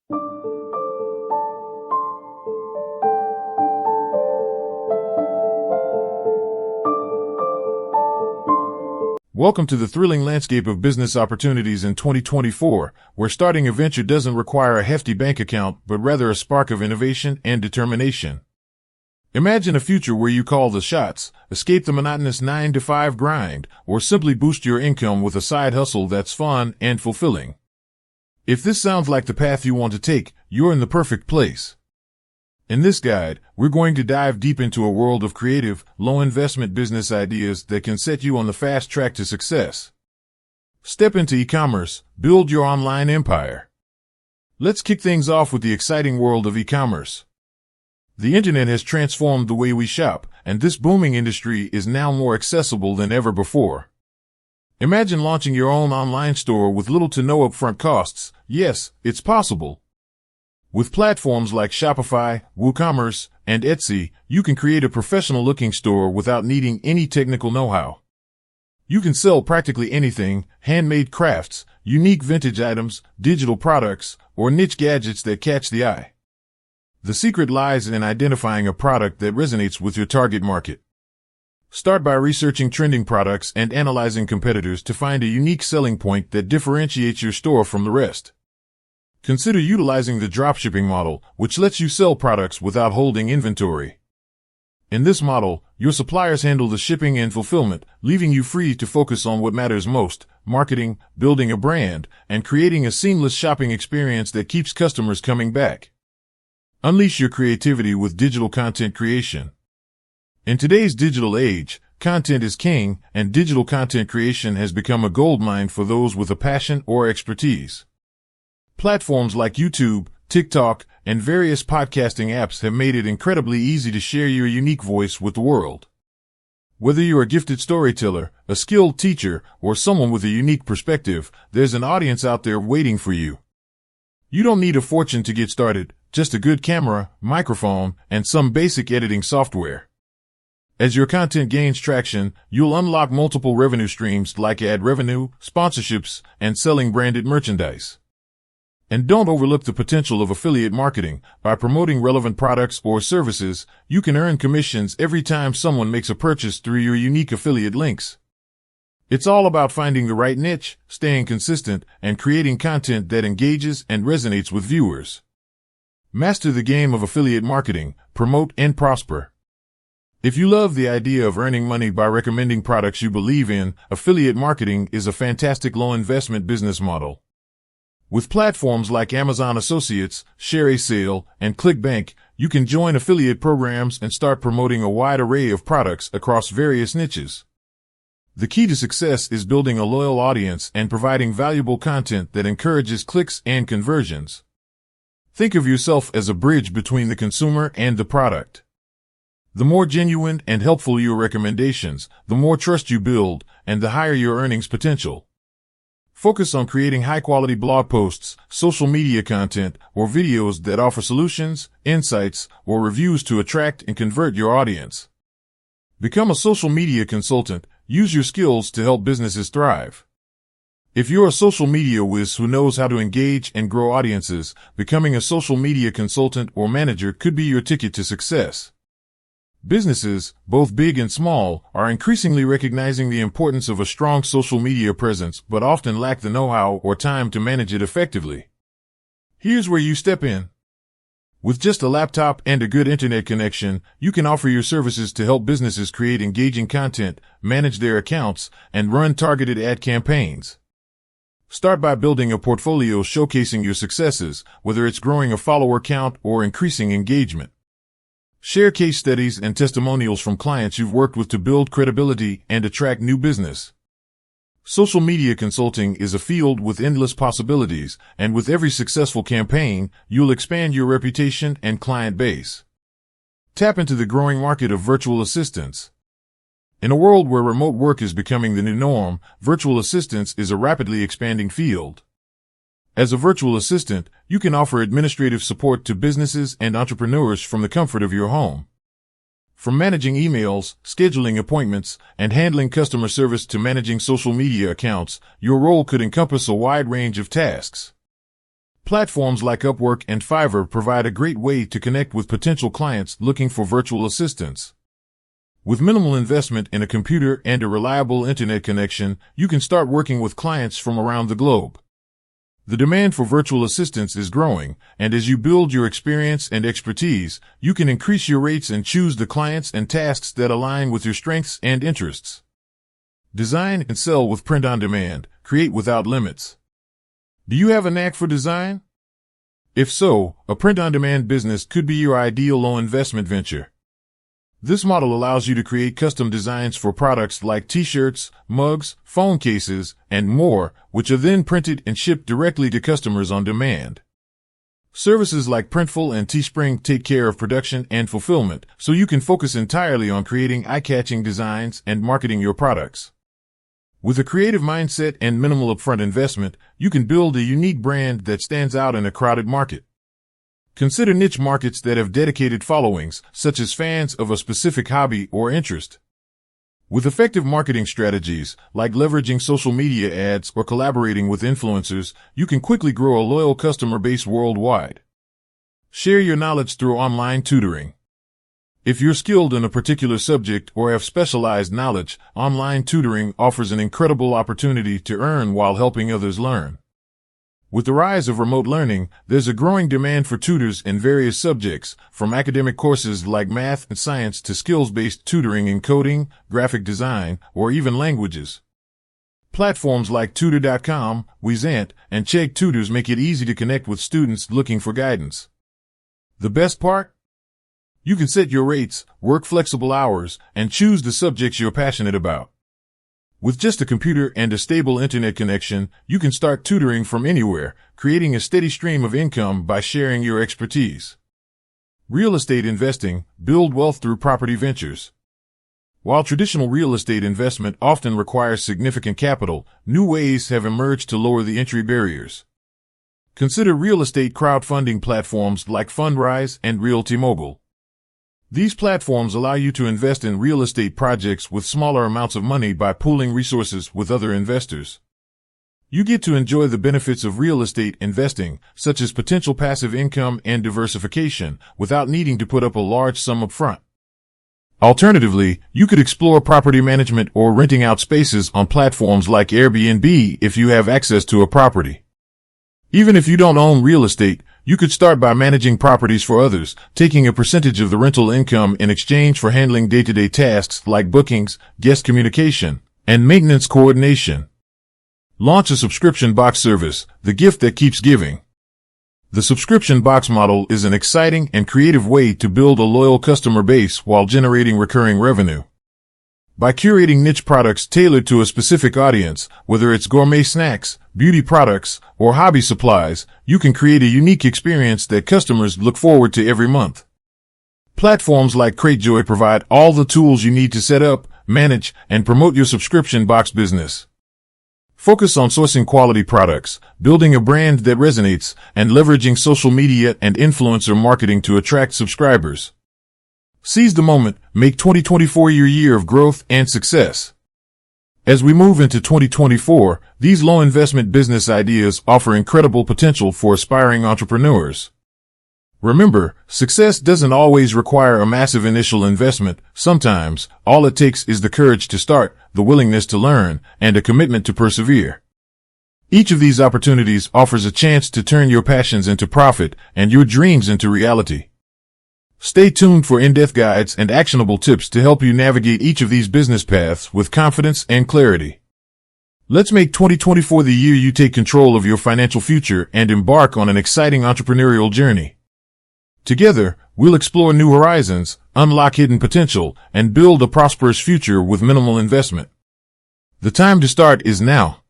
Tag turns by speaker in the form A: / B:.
A: Welcome to the thrilling landscape of business opportunities in 2024, where starting a venture doesn't require a hefty bank account, but rather a spark of innovation and determination. Imagine a future where you call the shots, escape the monotonous 9-to-5 grind, or simply boost your income with a side hustle that's fun and fulfilling. If this sounds like the path you want to take, you're in the perfect place. In this guide, we're going to dive deep into a world of creative, low-investment business ideas that can set you on the fast track to success. Step into e-commerce, build your online empire. Let's kick things off with the exciting world of e-commerce. The internet has transformed the way we shop, and this booming industry is now more accessible than ever before. Imagine launching your own online store with little to no upfront costs. Yes, it's possible. With platforms like Shopify, WooCommerce, and Etsy, you can create a professional-looking store without needing any technical know-how. You can sell practically anything: handmade crafts, unique vintage items, digital products, or niche gadgets that catch the eye. The secret lies in identifying a product that resonates with your target market. Start by researching trending products and analyzing competitors to find a unique selling point that differentiates your store from the rest. Consider utilizing the dropshipping model, which lets you sell products without holding inventory. In this model, your suppliers handle the shipping and fulfillment, leaving you free to focus on what matters most: marketing, building a brand, and creating a seamless shopping experience that keeps customers coming back. Unleash your creativity with digital content creation. In today's digital age, content is king, and digital content creation has become a goldmine for those with a passion or expertise. Platforms like YouTube, TikTok, and various podcasting apps have made it incredibly easy to share your unique voice with the world. Whether you're a gifted storyteller, a skilled teacher, or someone with a unique perspective, there's an audience out there waiting for you. You don't need a fortune to get started, just a good camera, microphone, and some basic editing software. As your content gains traction, you'll unlock multiple revenue streams like ad revenue, sponsorships, and selling branded merchandise. And don't overlook the potential of affiliate marketing. By promoting relevant products or services, you can earn commissions every time someone makes a purchase through your unique affiliate links. It's all about finding the right niche, staying consistent, and creating content that engages and resonates with viewers. Master the game of affiliate marketing, promote and prosper. If you love the idea of earning money by recommending products you believe in, affiliate marketing is a fantastic low-investment business model. With platforms like Amazon Associates, ShareASale, and ClickBank, you can join affiliate programs and start promoting a wide array of products across various niches. The key to success is building a loyal audience and providing valuable content that encourages clicks and conversions. Think of yourself as a bridge between the consumer and the product. The more genuine and helpful your recommendations, the more trust you build, and the higher your earnings potential. Focus on creating high-quality blog posts, social media content, or videos that offer solutions, insights, or reviews to attract and convert your audience. Become a social media consultant. Use your skills to help businesses thrive. If you're a social media whiz who knows how to engage and grow audiences, becoming a social media consultant or manager could be your ticket to success. Businesses, both big and small, are increasingly recognizing the importance of a strong social media presence, but often lack the know-how or time to manage it effectively. Here's where you step in. With just a laptop and a good internet connection, you can offer your services to help businesses create engaging content, manage their accounts, and run targeted ad campaigns. Start by building a portfolio showcasing your successes, whether it's growing a follower count or increasing engagement. Share case studies and testimonials from clients you've worked with to build credibility and attract new business. Social media consulting is a field with endless possibilities, and with every successful campaign, you'll expand your reputation and client base. Tap into the growing market of virtual assistants. In a world where remote work is becoming the new norm, virtual assistance is a rapidly expanding field. As a virtual assistant, you can offer administrative support to businesses and entrepreneurs from the comfort of your home. From managing emails, scheduling appointments, and handling customer service to managing social media accounts, your role could encompass a wide range of tasks. Platforms like Upwork and Fiverr provide a great way to connect with potential clients looking for virtual assistants. With minimal investment in a computer and a reliable internet connection, you can start working with clients from around the globe. The demand for virtual assistants is growing, and as you build your experience and expertise, you can increase your rates and choose the clients and tasks that align with your strengths and interests. Design and sell with print on demand. Create without limits. Do you have a knack for design? If so, a print-on-demand business could be your ideal low-investment venture. This model allows you to create custom designs for products like t-shirts, mugs, phone cases, and more, which are then printed and shipped directly to customers on demand. Services like Printful and Teespring take care of production and fulfillment, so you can focus entirely on creating eye-catching designs and marketing your products. With a creative mindset and minimal upfront investment, you can build a unique brand that stands out in a crowded market. Consider niche markets that have dedicated followings, such as fans of a specific hobby or interest. With effective marketing strategies, like leveraging social media ads or collaborating with influencers, you can quickly grow a loyal customer base worldwide. Share your knowledge through online tutoring. If you're skilled in a particular subject or have specialized knowledge, online tutoring offers an incredible opportunity to earn while helping others learn. With the rise of remote learning, there's a growing demand for tutors in various subjects, from academic courses like math and science to skills-based tutoring in coding, graphic design, or even languages. Platforms like Tutor.com, Wizant, and Chegg Tutors make it easy to connect with students looking for guidance. The best part? You can set your rates, work flexible hours, and choose the subjects you're passionate about. With just a computer and a stable internet connection, you can start tutoring from anywhere, creating a steady stream of income by sharing your expertise. Real estate investing. Build wealth through property ventures. While traditional real estate investment often requires significant capital, new ways have emerged to lower the entry barriers. Consider real estate crowdfunding platforms like Fundrise and Realty Mogul. These platforms allow you to invest in real estate projects with smaller amounts of money by pooling resources with other investors. You get to enjoy the benefits of real estate investing, such as potential passive income and diversification, without needing to put up a large sum up front. Alternatively, you could explore property management or renting out spaces on platforms like Airbnb if you have access to a property. Even if you don't own real estate, you could start by managing properties for others, taking a percentage of the rental income in exchange for handling day-to-day tasks like bookings, guest communication, and maintenance coordination. Launch a subscription box service, the gift that keeps giving. The subscription box model is an exciting and creative way to build a loyal customer base while generating recurring revenue. By curating niche products tailored to a specific audience, whether it's gourmet snacks, beauty products, or hobby supplies, you can create a unique experience that customers look forward to every month. Platforms like Cratejoy provide all the tools you need to set up, manage, and promote your subscription box business. Focus on sourcing quality products, building a brand that resonates, and leveraging social media and influencer marketing to attract subscribers. Seize the moment, make 2024 your year of growth and success. As we move into 2024, these low-investment business ideas offer incredible potential for aspiring entrepreneurs. Remember, success doesn't always require a massive initial investment. Sometimes, all it takes is the courage to start, the willingness to learn, and a commitment to persevere. Each of these opportunities offers a chance to turn your passions into profit and your dreams into reality. Stay tuned for in-depth guides and actionable tips to help you navigate each of these business paths with confidence and clarity. Let's make 2024 the year you take control of your financial future and embark on an exciting entrepreneurial journey. Together, we'll explore new horizons, unlock hidden potential, and build a prosperous future with minimal investment. The time to start is now.